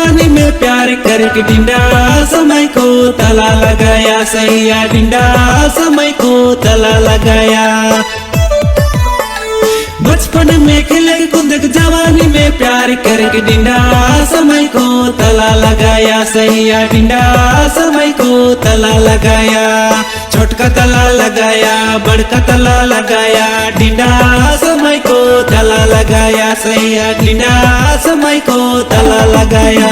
जवानी में प्यार करके डिंडा समय को ताला लगाया, सैया डिंडा समय को ताला लगाया। बचपन में खेले कूद जवानी में प्यार करके डिंडा समय को ताला लगाया, सैया डिंडा समय को ताला लगाया। छोटका ताला लगाया, बड़का ताला लगाया, डिंडा समय को ताला लगाया, सैया डिंडा समय को ताला लगाया।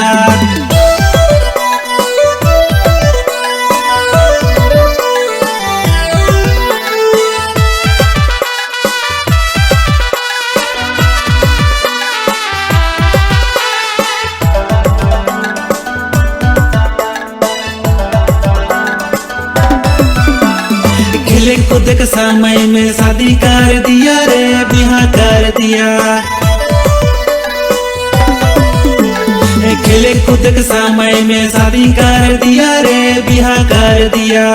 खेले कूद के समय में शादी कर दिया रे, बिहार कर दिया। खेले कूद के समय में शादी कर दिया रे, बिहार कर दिया।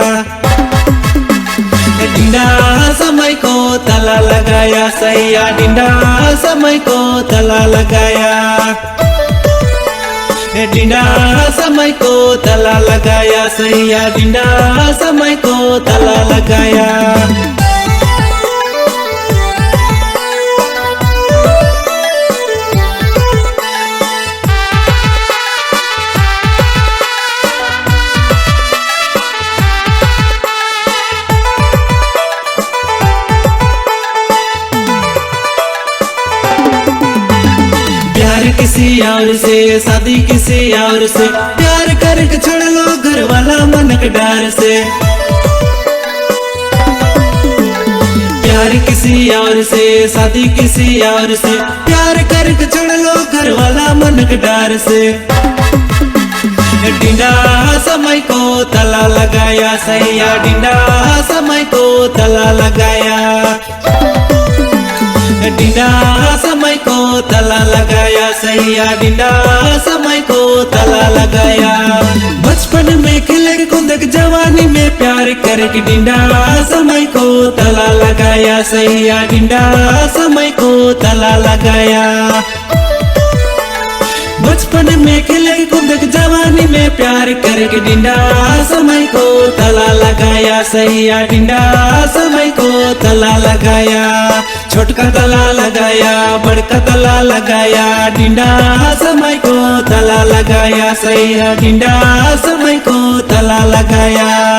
डिंडा समय को ताला लगाया, सैया डिंडा समय को ताला लगाया। डिंडा समय को ताला लगाया, सैया डिंडा समय को ताला लगाया। किसी और से शादी किसी और से, प्यार करके छोड़ लो घर वाला मन के डर से। प्यार किसी और से शादी किसी और से, प्यार करके छोड़ लो घर वाला मन के डर से। डिंडा समय को ताला लगाया, सैया डिंडा समय को ताला लगाया। डिंडा समय को ताला लगाया, सैया डिंडा समय को ताला लगाया। बचपन में खेले कूद जवानी में प्यार करके डिंडा समय को ताला लगाया, सैया डिंडा समय को ताला लगाया। बचपन में खेले कूद जवानी में प्यार करके डिंडा समय को ताला लगाया, सैया डिंडा समय को ताला लगाया। छोटका ताला लगाया, बड़का ताला लगाया, डिंडा समय को ताला लगाया, सैया डिंडा समय को ताला लगाया।